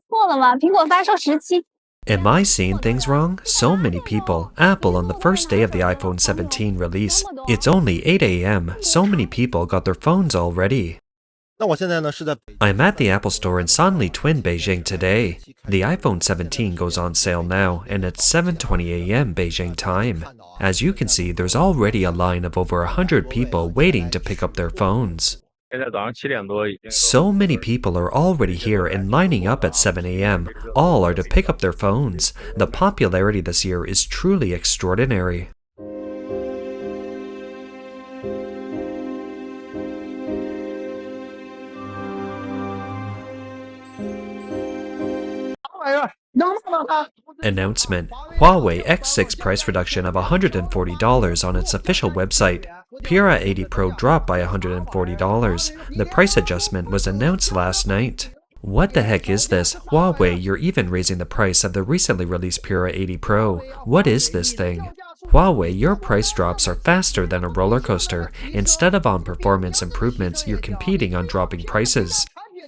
错了吧？苹果发售时期 Am I seeing things wrong? So many people. Apple on the first day of the iPhone 17 release. It's only 8 a.m. So many people got their phones already. 那我现在呢是在 I'm at the Apple Store in Sanlitun, Beijing today. The iPhone 17 goes on sale now, and it's 7:20 a.m. Beijing time. As you can see, there's already a line of over 100 people waiting to pick up their phones. 现在早上7点多已经。So many people are already here and lining up at 7 a.m. All are to pick up their phones. The popularity this year is truly extraordinary. Announcement: Huawei X6 price reduction of $140 on its official website. Pura 80 Pro dropped by $140. The price adjustment was announced last night. What the heck is this? Huawei, you're even raising the price of the recently released Pura 80 Pro. What is this thing? Huawei, your price drops are faster than a roller coaster. Instead of on performance improvements, you're competing on dropping prices.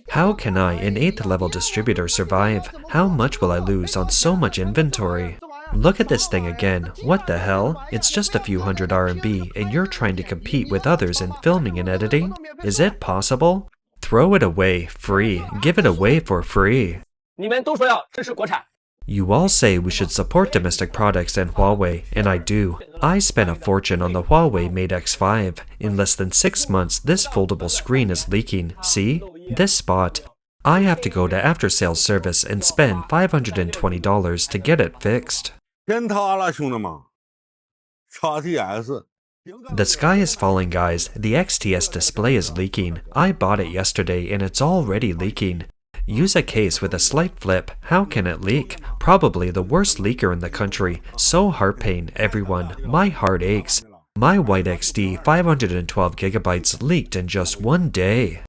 How can I, an 8th level distributor, survive? How much will I lose on so much inventory? Look at this thing again. What the hell? It's just a few hundred RMB, and you're trying to compete with others in filming and editing? Is it possible? Throw it away, free. Give it away for free. 你们都说要支持国产。 You all say we should support domestic products and Huawei, and I do. I spent a fortune on the Huawei Mate X5. In less than 6 months, this foldable screen is leaking. See? This spot. I have to go to after-sales service and spend $520 to get it fixed. 天塌了，兄弟们 ！XTS The sky is falling, guys. The XTS display is leaking. I bought it yesterday and it's already leaking. Use a case with a slight flip. How can it leak? Probably the worst leaker in the country. So heart pain, everyone. My heart aches. My white XD 512GB leaked in just one day.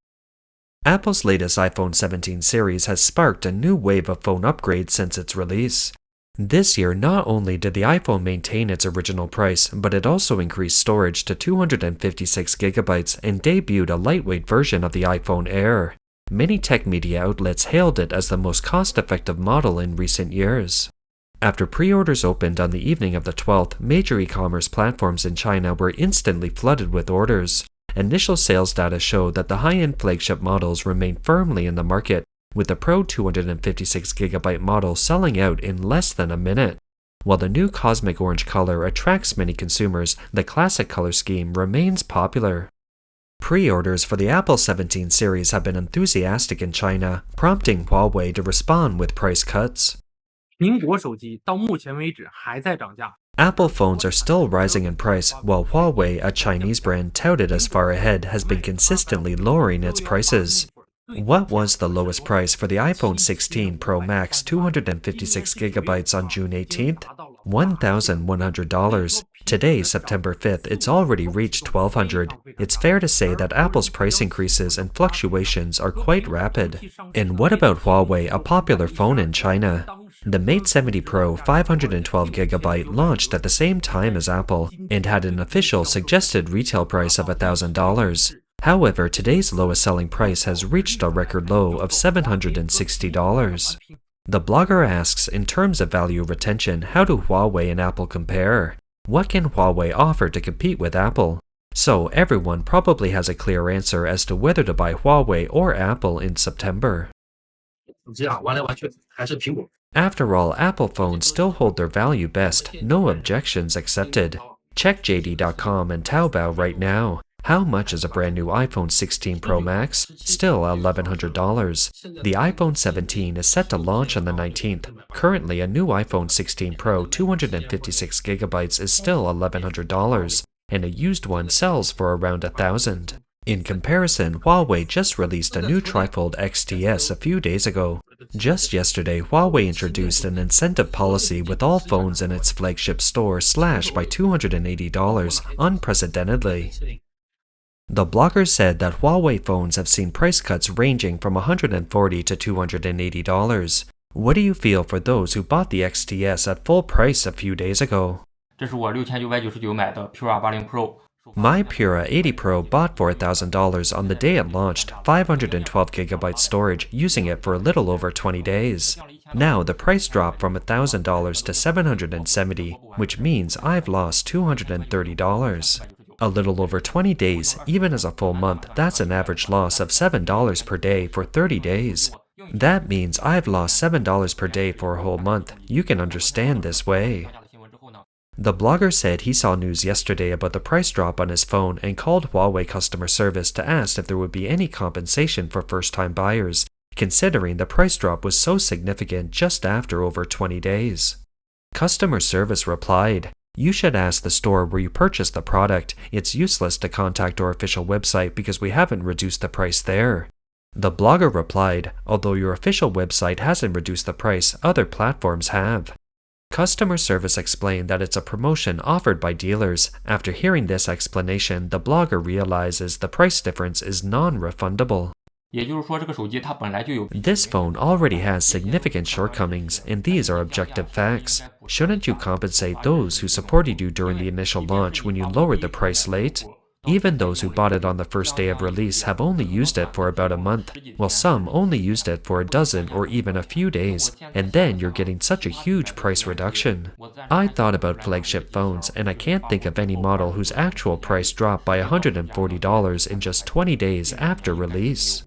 Apple's latest iPhone 17 series has sparked a new wave of phone upgrades since its release. This year, not only did the iPhone maintain its original price, but it also increased storage to 256GB and debuted a lightweight version of the iPhone Air. Many tech media outlets hailed it as the most cost-effective model in recent years. After pre-orders opened on the evening of the 12th, major e-commerce platforms in China were instantly flooded with orders. Initial sales data showed that the high-end flagship models remain firmly in the market, with the Pro 256GB model selling out in less than a minute. While the new cosmic orange color attracts many consumers, the classic color scheme remains popular. Pre-orders for the Apple 17 series have been enthusiastic in China, prompting Huawei to respond with price cuts. 苹果手机到目前为止还在涨价。 Apple phones are still rising in price, while Huawei, a Chinese brand touted as far ahead, has been consistently lowering its prices. What was the lowest price for the iPhone 16 Pro Max 256GB on June 18th? $1,100. Today, September 5th, it's already reached $1,200. It's fair to say that Apple's price increases and fluctuations are quite rapid. And what about Huawei, a popular phone in China? The Mate 70 Pro 512GB launched at the same time as Apple and had an official suggested retail price of $1,000. However, today's lowest selling price has reached a record low of $760. The blogger asks, in terms of value retention, how do Huawei and Apple compare? What can Huawei offer to compete with Apple? So everyone probably has a clear answer as to whether to buy Huawei or Apple in September. 这样完来完去还是苹果。 After all, Apple phones still hold their value best. No objections accepted. Check JD.com and Taobao right now. How much is a brand new iPhone 16 Pro Max? Still $1,100. The iPhone 17 is set to launch on the 19th. Currently, a new iPhone 16 Pro 256GB is still $1,100, and a used one sells for around $1,000. In comparison, Huawei just released a new trifold XTS a few days ago. Just yesterday, Huawei introduced an incentive policy with all phones in its flagship store slashed by $280 unprecedentedly. The blogger said that Huawei phones have seen price cuts ranging from $140 to $280. What do you feel for those who bought the XTS at full price a few days ago? 这是我6999买的 Pura 80 Pro， My Pura 80 Pro bought for $1,000 on the day it launched, 512GB storage, using it for a little over 20 days. Now the price dropped from $1,000 to $770, which means I've lost $230. A little over 20 days, even as a full month, that's an average loss of $7 per day for 30 days. That means I've lost $7 per day for a whole month. You can understand this way. The blogger said he saw news yesterday about the price drop on his phone and called Huawei customer service to ask if there would be any compensation for first-time buyers, considering the price drop was so significant just after over 20 days. Customer service replied, "You should ask the store where you purchased the product. It's useless to contact our official website because we haven't reduced the price there." The blogger replied, "Although your official website hasn't reduced the price, other platforms have." Customer service explained that it's a promotion offered by dealers. After hearing this explanation, the blogger realizes the price difference is non-refundable. This phone already has significant shortcomings, and these are objective facts. Shouldn't you compensate those who supported you during the initial launch when you lowered the price late? Even those who bought it on the first day of release have only used it for about a month, while some only used it for a dozen or even a few days, and then you're getting such a huge price reduction. I thought about flagship phones, and I can't think of any model whose actual price dropped by $140 in just 20 days after release.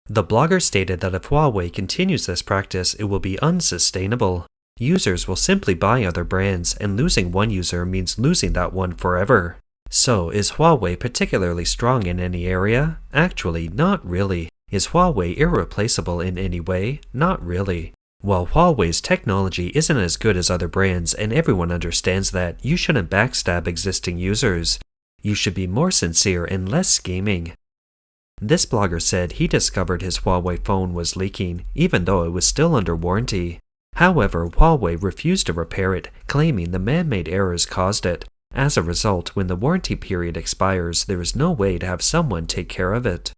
The blogger stated that if Huawei continues this practice, it will be unsustainable. Users will simply buy other brands, and losing one user means losing that one forever. So, is Huawei particularly strong in any area? Actually, not really. Is Huawei irreplaceable in any way? Not really. While Huawei's technology isn't as good as other brands and everyone understands that, you shouldn't backstab existing users. You should be more sincere and less scheming. This blogger said he discovered his Huawei phone was leaking, even though it was still under warranty. However, Huawei refused to repair it, claiming the man-made errors caused it. As a result, when the warranty period expires, there is no way to have someone take care of it.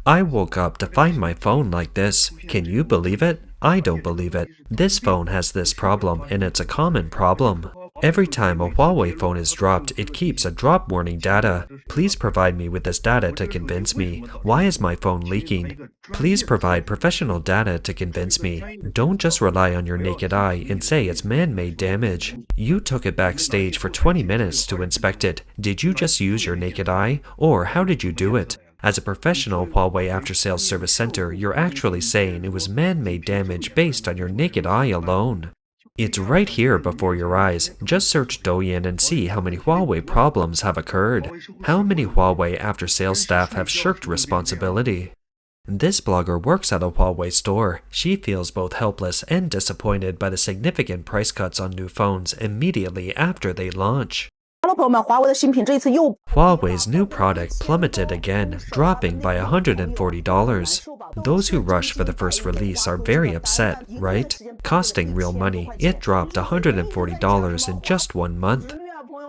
I woke up to find my phone like this. Can you believe it? I don't believe it. This phone has this problem, and it's a common problem. Every time a Huawei phone is dropped, it keeps a drop warning data. Please provide me with this data to convince me. Why is my phone leaking? Please provide professional data to convince me. Don't just rely on your naked eye and say it's man-made damage. You took it backstage for 20 minutes to inspect it. Did you just use your naked eye? Or how did you do it? As a professional Huawei after-sales service center, you're actually saying it was man-made damage based on your naked eye alone. It's right here before your eyes. Just search Douyin and see how many Huawei problems have occurred. How many Huawei after-sales staff have shirked responsibility? This blogger works at a Huawei store. She feels both helpless and disappointed by the significant price cuts on new phones immediately after they launch. Huawei's new product plummeted again, dropping by $140. Those who rush for the first release are very upset, right? Costing real money, it dropped $140 in just 1 month.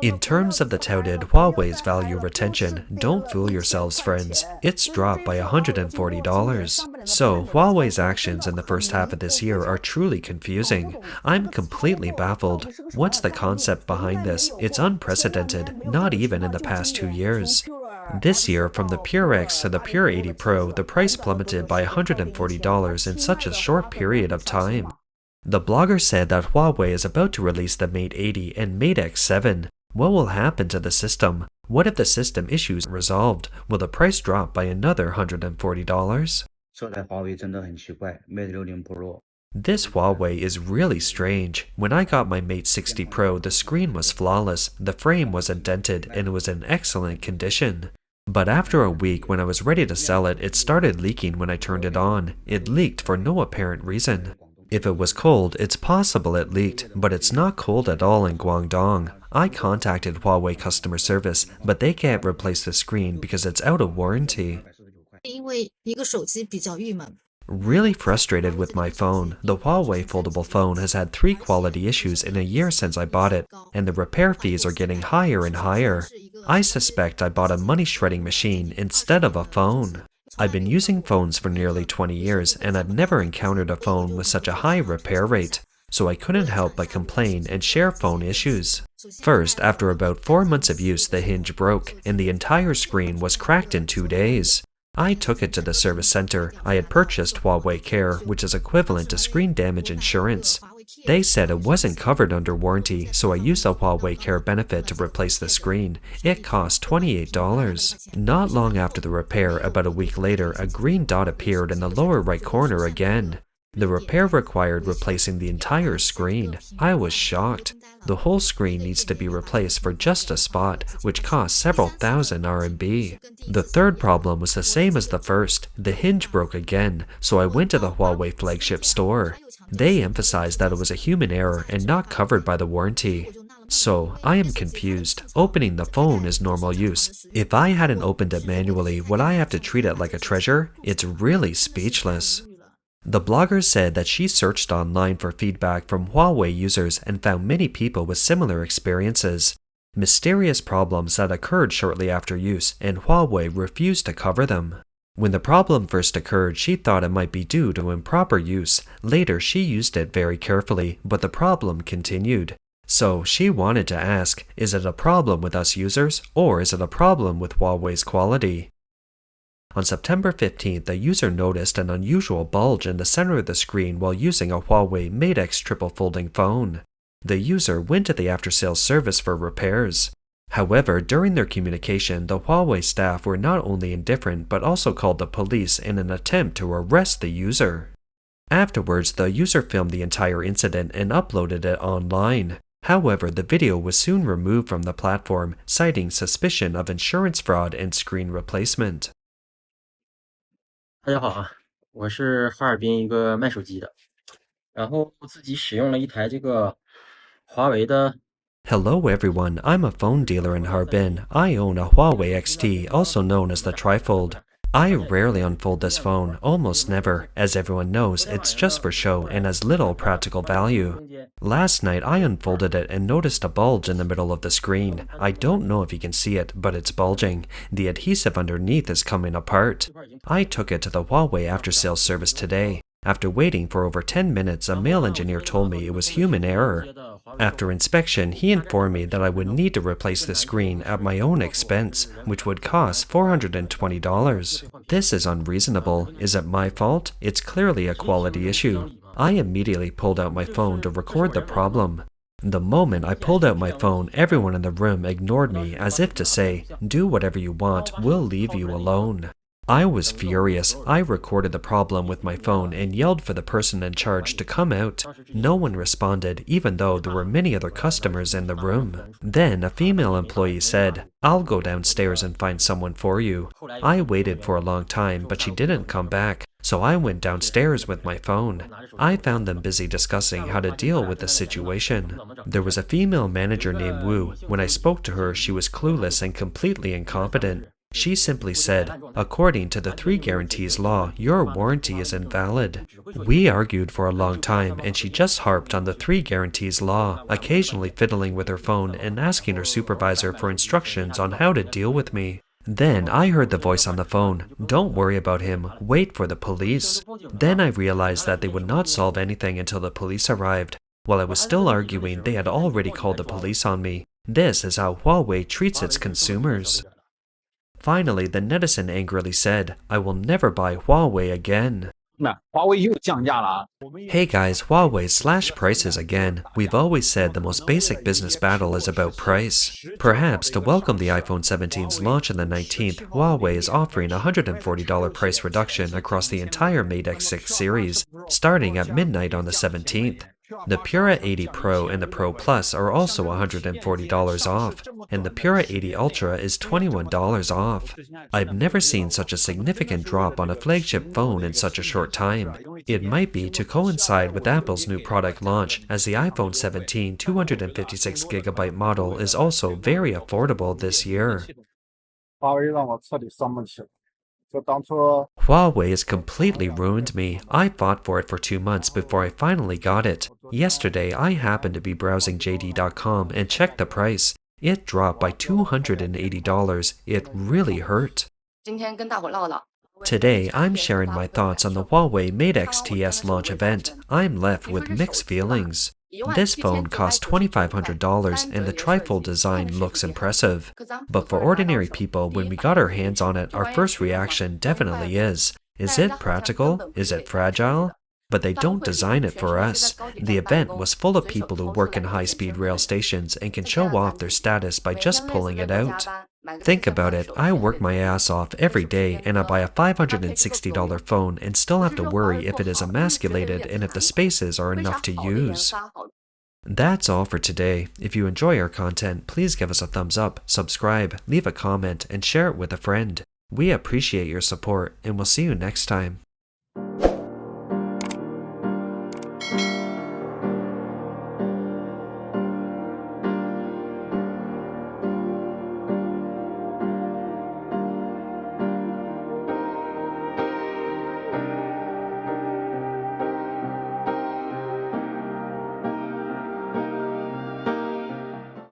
In terms of the touted Huawei's value retention, don't fool yourselves, friends. It's dropped by $140. So, Huawei's actions in the first half of this year are truly confusing. I'm completely baffled. What's the concept behind this? It's unprecedented, not even in the past 2 years. This year, from the Pure X to the Pure 80 Pro, the price plummeted by $140 in such a short period of time. The blogger said that Huawei is about to release the Mate 80 and Mate X7. What will happen to the system? What if the system issues are resolved? Will the price drop by another $140? This Huawei is really strange. When I got my Mate 60 Pro, the screen was flawless, the frame wasn't dented, and it was in excellent condition. But after a week, when I was ready to sell it, it started leaking when I turned it on. It leaked for no apparent reason. If it was cold, it's possible it leaked, but it's not cold at all in Guangdong. I contacted Huawei customer service, but they can't replace the screen because it's out of warranty. Really frustrated with my phone. The Huawei foldable phone has had 3 quality issues in a year since I bought it, and the repair fees are getting higher and higher. I suspect I bought a money-shredding machine instead of a phone. I've been using phones for nearly 20 years, and I've never encountered a phone with such a high repair rate. so I couldn't help but complain and share phone issues. First, after about 4 months of use, the hinge broke, and the entire screen was cracked in 2 days. I took it to the service center. I had purchased Huawei Care, which is equivalent to screen damage insurance. They said it wasn't covered under warranty, so I used the Huawei Care benefit to replace the screen. It cost $28. Not long after the repair, about a week later, a green dot appeared in the lower right corner again. The repair required replacing the entire screen. I was shocked. The whole screen needs to be replaced for just a spot, which costs several thousand RMB. The third problem was the same as the first. The hinge broke again, so I went to the Huawei flagship store. They emphasized that it was a human error and not covered by the warranty. So, I am confused. Opening the phone is normal use. If I hadn't opened it manually, would I have to treat it like a treasure? It's really speechless. The blogger said that she searched online for feedback from Huawei users and found many people with similar experiences. Mysterious problems that occurred shortly after use, and Huawei refused to cover them. When the problem first occurred, she thought it might be due to improper use. Later, she used it very carefully, but the problem continued. So, she wanted to ask, is it a problem with us users, or is it a problem with Huawei's quality? On September 15th, a user noticed an unusual bulge in the center of the screen while using a Huawei Mate X triple folding phone. The user went to the after-sales service for repairs. However, during their communication, the Huawei staff were not only indifferent but also called the police in an attempt to arrest the user. Afterwards, the user filmed the entire incident and uploaded it online. However, the video was soon removed from the platform, citing suspicion of insurance fraud and screen replacement. 大家好啊，我是哈尔滨一个卖手机的，然后自己使用了一台这个华为的。 Hello everyone, I'm a phone dealer in Harbin. I own a Huawei XT, also known as the Trifold. I rarely unfold this phone, almost never. As everyone knows, it's just for show and has little practical value. Last night I unfolded it and noticed a bulge in the middle of the screen. I don't know if you can see it, but it's bulging. The adhesive underneath is coming apart. I took it to the Huawei after-sales service today. After waiting for over 10 minutes, a male engineer told me it was human error. After inspection, he informed me that I would need to replace the screen at my own expense, which would cost $420. This is unreasonable. Is it my fault? It's clearly a quality issue. I immediately pulled out my phone to record the problem. The moment I pulled out my phone, everyone in the room ignored me as if to say, "Do whatever you want, we'll leave you alone." I was furious. I recorded the problem with my phone and yelled for the person in charge to come out. No one responded, even though there were many other customers in the room. Then a female employee said, "I'll go downstairs and find someone for you." I waited for a long time, but she didn't come back, so I went downstairs with my phone. I found them busy discussing how to deal with the situation. There was a female manager named Wu. When I spoke to her, she was clueless and completely incompetent. She simply said, "According to the 3 guarantees law, your warranty is invalid." We argued for a long time, and she just harped on the 3 guarantees law, occasionally fiddling with her phone and asking her supervisor for instructions on how to deal with me. Then I heard the voice on the phone, "Don't worry about him, wait for the police." Then I realized that they would not solve anything until the police arrived. While I was still arguing, they had already called the police on me. This is how Huawei treats its consumers. Finally, the netizen angrily said, "I will never buy Huawei again." Hey guys, Huawei slashed prices again. We've always said the most basic business battle is about price. Perhaps to welcome the iPhone 17's launch on the 19th, Huawei is offering a $140 price reduction across the entire Mate X6 series, starting at midnight on the 17th. The Pura 80 Pro and the Pro Plus are also $140 off, and the Pura 80 Ultra is $21 off. I've never seen such a significant drop on a flagship phone in such a short time. It might be to coincide with Apple's new product launch, as the iPhone 17 256GB model is also very affordable this year. Huawei has completely ruined me. I fought for it for 2 months before I finally got it. Yesterday, I happened to be browsing JD.com and checked the price. It dropped by $280. It really hurt. Today, I'm sharing my thoughts on the Huawei Mate XTS launch event. I'm left with mixed feelings. This phone costs $2,500 and the trifold design looks impressive. But for ordinary people, when we got our hands on it, our first reaction definitely is it practical? Is it fragile? But they don't design it for us. The event was full of people who work in high-speed rail stations and can show off their status by just pulling it out. Think about it, I work my ass off every day and I buy a $560 phone and still have to worry if it is emasculated and if the spaces are enough to use. That's all for today. If you enjoy our content, please give us a thumbs up, subscribe, leave a comment, and share it with a friend. We appreciate your support, and we'll see you next time.